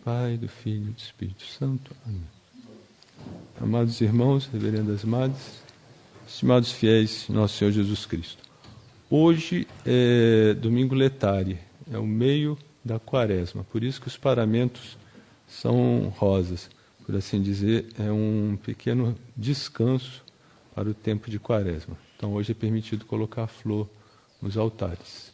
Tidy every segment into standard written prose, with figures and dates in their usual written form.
Pai, do Filho e do Espírito Santo. Amém. Amados irmãos, reverendas madres, estimados fiéis, nosso Senhor Jesus Cristo. Hoje é domingo letare, é o meio da quaresma, por isso que os paramentos são rosas, por assim dizer, é um pequeno descanso para o tempo de quaresma. Então hoje é permitido colocar flor nos altares,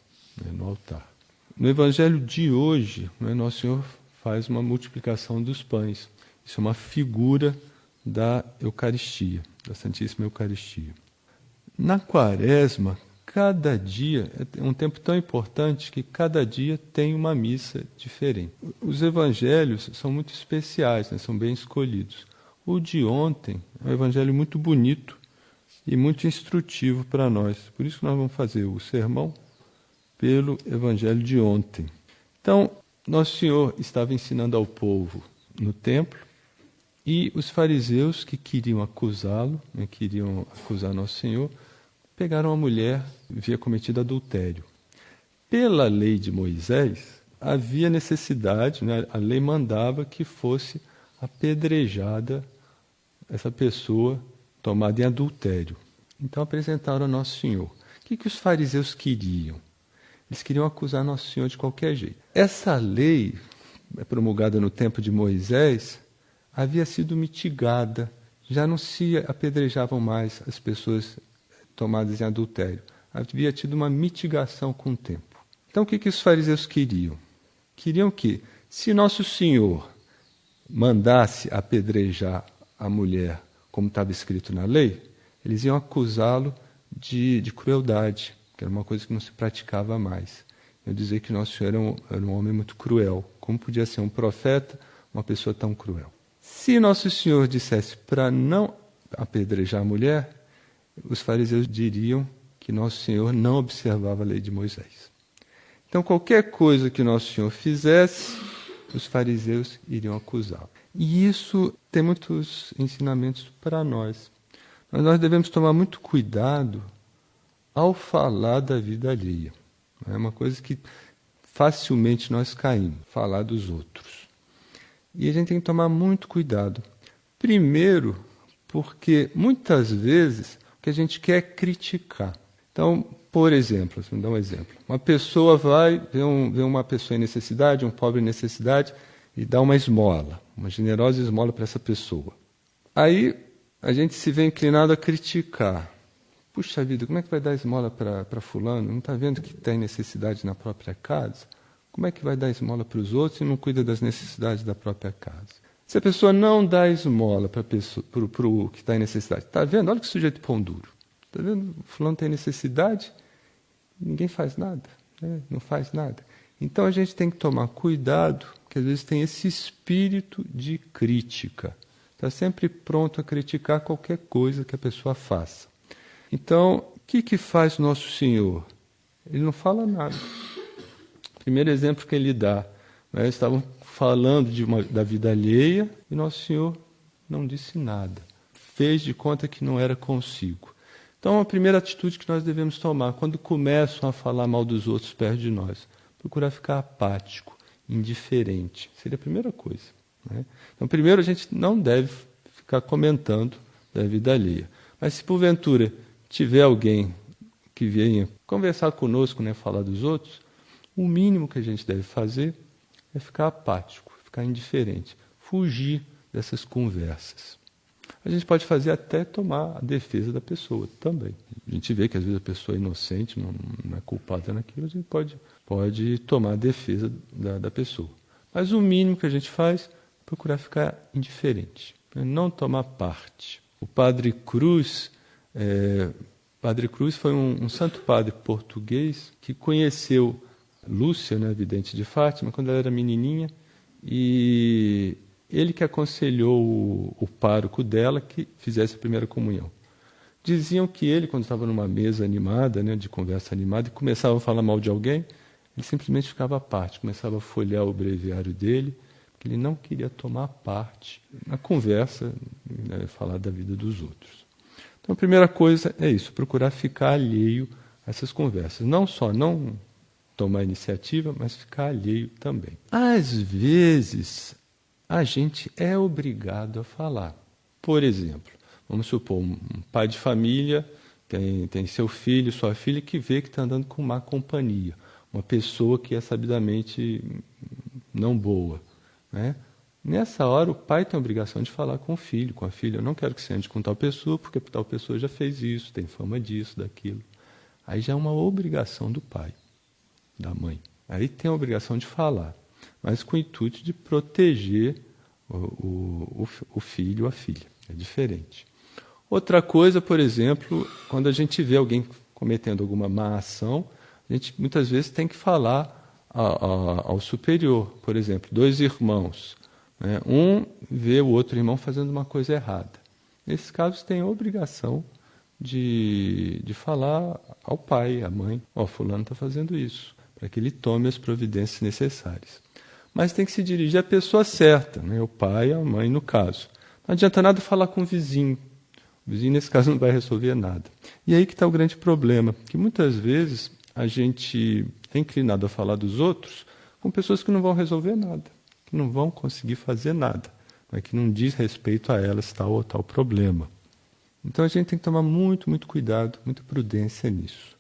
no altar. No Evangelho de hoje, Nosso Senhor faz uma multiplicação dos pães. Isso é uma figura da Eucaristia, da Santíssima Eucaristia. Na quaresma, cada dia é um tempo tão importante que cada dia tem uma missa diferente. Os evangelhos são muito especiais, são bem escolhidos. O de ontem é um evangelho muito bonito e muito instrutivo para nós. Por isso que nós vamos fazer o sermão pelo evangelho de ontem. Então, Nosso Senhor estava ensinando ao povo no templo e os fariseus que queriam acusá-lo, queriam acusar Nosso Senhor, pegaram uma mulher que havia cometido adultério. Pela lei de Moisés, havia necessidade, a lei mandava que fosse apedrejada essa pessoa tomada em adultério. Então apresentaram a Nosso Senhor. O que os fariseus queriam? Eles queriam acusar Nosso Senhor de qualquer jeito. Essa lei, promulgada no tempo de Moisés, havia sido mitigada. Já não se apedrejavam mais as pessoas tomadas em adultério. Havia tido uma mitigação com o tempo. Então o que os fariseus queriam? Queriam que, se Nosso Senhor mandasse apedrejar a mulher, como estava escrito na lei, eles iam acusá-lo de crueldade, que era uma coisa que não se praticava mais. Eu dizer que Nosso Senhor era um homem muito cruel. Como podia ser um profeta, uma pessoa tão cruel? Se Nosso Senhor dissesse para não apedrejar a mulher, os fariseus diriam que Nosso Senhor não observava a lei de Moisés. Então, qualquer coisa que Nosso Senhor fizesse, os fariseus iriam acusá-lo. E isso tem muitos ensinamentos para nós. Mas nós devemos tomar muito cuidado ao falar da vida alheia. É uma coisa que facilmente nós caímos, falar dos outros. E a gente tem que tomar muito cuidado. Primeiro, porque muitas vezes o que a gente quer é criticar. Então, por exemplo, vou dar um exemplo. Uma pessoa vai ver uma pessoa em necessidade, um pobre em necessidade, e dá uma esmola, uma generosa esmola para essa pessoa. Aí a gente se vê inclinado a criticar. Puxa vida, como é que vai dar esmola para fulano? Não está vendo que tem necessidade na própria casa? Como é que vai dar esmola para os outros e não cuida das necessidades da própria casa? Se a pessoa não dá esmola para o que está em necessidade, está vendo? Olha que sujeito pão duro. Está vendo? Fulano tem necessidade, ninguém faz nada, não faz nada. Então a gente tem que tomar cuidado, porque às vezes tem esse espírito de crítica. Está sempre pronto a criticar qualquer coisa que a pessoa faça. Então, o que faz Nosso Senhor? Ele não fala nada. Primeiro exemplo que ele dá, estavam falando da vida alheia e Nosso Senhor não disse nada. Fez de conta que não era consigo. Então, a primeira atitude que nós devemos tomar, quando começam a falar mal dos outros perto de nós, procurar ficar apático, indiferente. Seria a primeira coisa. Então, primeiro, a gente não deve ficar comentando da vida alheia. Mas se porventura tiver alguém que venha conversar conosco, falar dos outros, o mínimo que a gente deve fazer é ficar apático, ficar indiferente, fugir dessas conversas. A gente pode fazer até tomar a defesa da pessoa também. A gente vê que às vezes a pessoa é inocente, não é culpada naquilo, a gente pode tomar a defesa da pessoa. Mas o mínimo que a gente faz é procurar ficar indiferente, não tomar parte. O Padre Cruz foi um santo padre português que conheceu Lúcia, vidente de Fátima, quando ela era menininha, e ele que aconselhou o pároco dela que fizesse a primeira comunhão. Diziam que ele, quando estava numa mesa animada, de conversa animada, e começava a falar mal de alguém, ele simplesmente ficava à parte, começava a folhear o breviário dele, porque ele não queria tomar parte na conversa, falar da vida dos outros. Então, a primeira coisa é isso, procurar ficar alheio a essas conversas. Não só não tomar iniciativa, mas ficar alheio também. Às vezes, a gente é obrigado a falar. Por exemplo, vamos supor, um pai de família tem seu filho, sua filha, que vê que está andando com má companhia. Uma pessoa que é sabidamente não boa, né? Nessa hora, o pai tem a obrigação de falar com o filho, com a filha. Eu não quero que você ande com tal pessoa, porque tal pessoa já fez isso, tem fama disso, daquilo. Aí já é uma obrigação do pai, da mãe. Aí tem a obrigação de falar, mas com o intuito de proteger o filho ou a filha. É diferente. Outra coisa, por exemplo, quando a gente vê alguém cometendo alguma má ação, a gente muitas vezes tem que falar ao superior. Por exemplo, 2 irmãos, né? Um vê o outro irmão fazendo uma coisa errada. Nesses casos, tem a obrigação de falar ao pai, à mãe: fulano está fazendo isso, para que ele tome as providências necessárias. Mas tem que se dirigir à pessoa certa, né? O pai e a mãe, no caso. Não adianta nada falar com o vizinho. O vizinho, nesse caso, não vai resolver nada. E aí que está o grande problema, que muitas vezes a gente é inclinado a falar dos outros com pessoas que não vão resolver nada, que não vão conseguir fazer nada, né? Que não diz respeito a elas tal ou tal problema. Então a gente tem que tomar muito, muito cuidado, muita prudência nisso.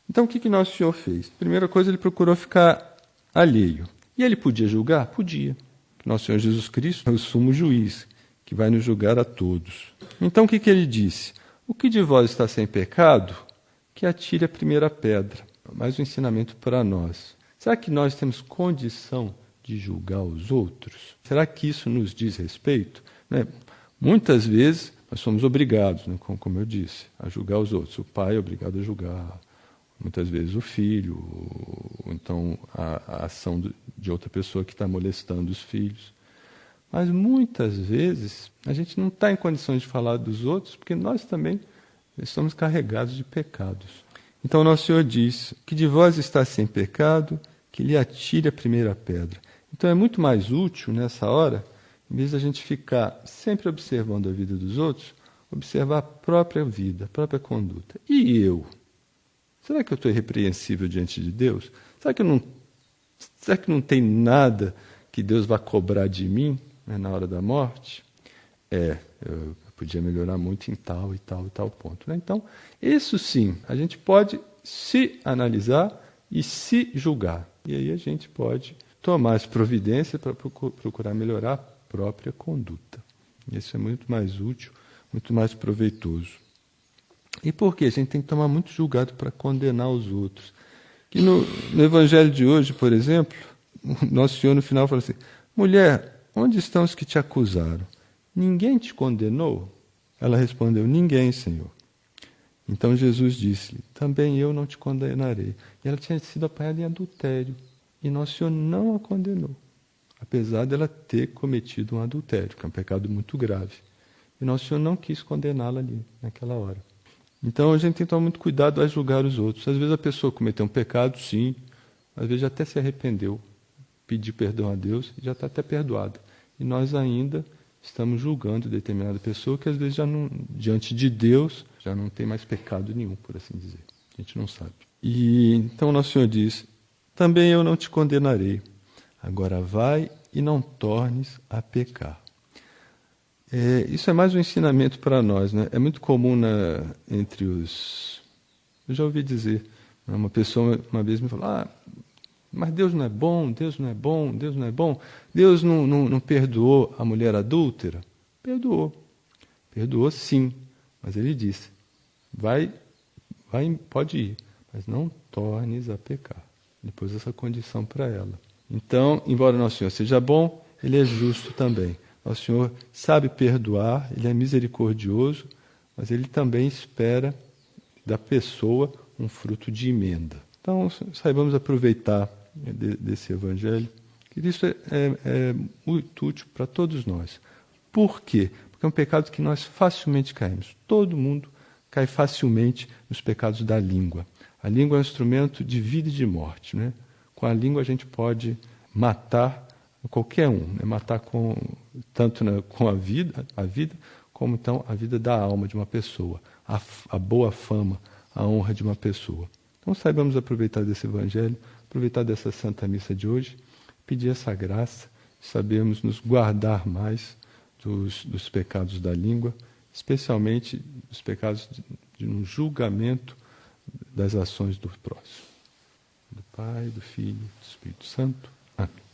Então o que Nosso Senhor fez? Primeira coisa, ele procurou ficar alheio. E ele podia julgar? Podia. Nosso Senhor Jesus Cristo é o sumo juiz, que vai nos julgar a todos. Então o que ele disse? O que de vós está sem pecado, que atire a primeira pedra. Mais um ensinamento para nós. Será que nós temos condição de julgar os outros? Será que isso nos diz respeito? Né? Muitas vezes nós somos obrigados, né, como eu disse, a julgar os outros. O pai é obrigado a julgar, muitas vezes o filho, ou então a ação de outra pessoa que está molestando os filhos. Mas muitas vezes a gente não está em condições de falar dos outros, porque nós também estamos carregados de pecados. Então Nosso Senhor diz: que de vós está sem pecado, que lhe atire a primeira pedra. Então é muito mais útil nessa hora, em vez de a gente ficar sempre observando a vida dos outros, observar a própria vida, a própria conduta. E eu? Será que eu estou irrepreensível diante de Deus? Será que não tem nada que Deus vá cobrar de mim, né, na hora da morte? Eu podia melhorar muito em tal e tal e tal ponto, né? Então, isso sim, a gente pode se analisar e se julgar. E aí a gente pode tomar as providências para procurar melhorar a própria conduta. Isso é muito mais útil, muito mais proveitoso. E por quê? A gente tem que tomar muito julgado para condenar os outros. Que no Evangelho de hoje, por exemplo, Nosso Senhor no final fala assim: mulher, onde estão os que te acusaram? Ninguém te condenou? Ela respondeu: ninguém, Senhor. Então Jesus disse-lhe: também eu não te condenarei. E ela tinha sido apanhada em adultério. E Nosso Senhor não a condenou, apesar dela ter cometido um adultério, que é um pecado muito grave. E Nosso Senhor não quis condená-la ali, naquela hora. Então a gente tem que tomar muito cuidado a julgar os outros. Às vezes a pessoa cometeu um pecado, sim, às vezes até se arrependeu, pediu perdão a Deus e já está até perdoada. E nós ainda estamos julgando determinada pessoa que às vezes já não, diante de Deus, já não tem mais pecado nenhum, por assim dizer. A gente não sabe. E então Nosso Senhor diz: também eu não te condenarei. Agora vai e não tornes a pecar. Isso é mais um ensinamento para nós, né? É muito comum entre os... Eu já ouvi dizer, uma pessoa uma vez me falou: mas Deus não é bom, Deus não é bom, Deus não é bom. Deus não perdoou a mulher adúltera? Perdoou. Perdoou sim, mas ele disse: pode ir, mas não tornes a pecar. Depois essa condição para ela. Então, embora Nosso Senhor seja bom, Ele é justo também. Nosso Senhor sabe perdoar, Ele é misericordioso, mas Ele também espera da pessoa um fruto de emenda. Então, saibamos aproveitar desse Evangelho, que isso é muito útil para todos nós. Por quê? Porque é um pecado que nós facilmente caímos. Todo mundo cai facilmente nos pecados da língua. A língua é um instrumento de vida e de morte, né? Com a língua a gente pode matar qualquer um, né? Matar tanto com a vida, como então a vida da alma de uma pessoa, a boa fama, a honra de uma pessoa. Então saibamos aproveitar desse Evangelho, aproveitar dessa Santa Missa de hoje, pedir essa graça, sabermos nos guardar mais dos pecados da língua, especialmente dos pecados de um julgamento das ações do próximo. Do Pai, do Filho e do Espírito Santo. Amém.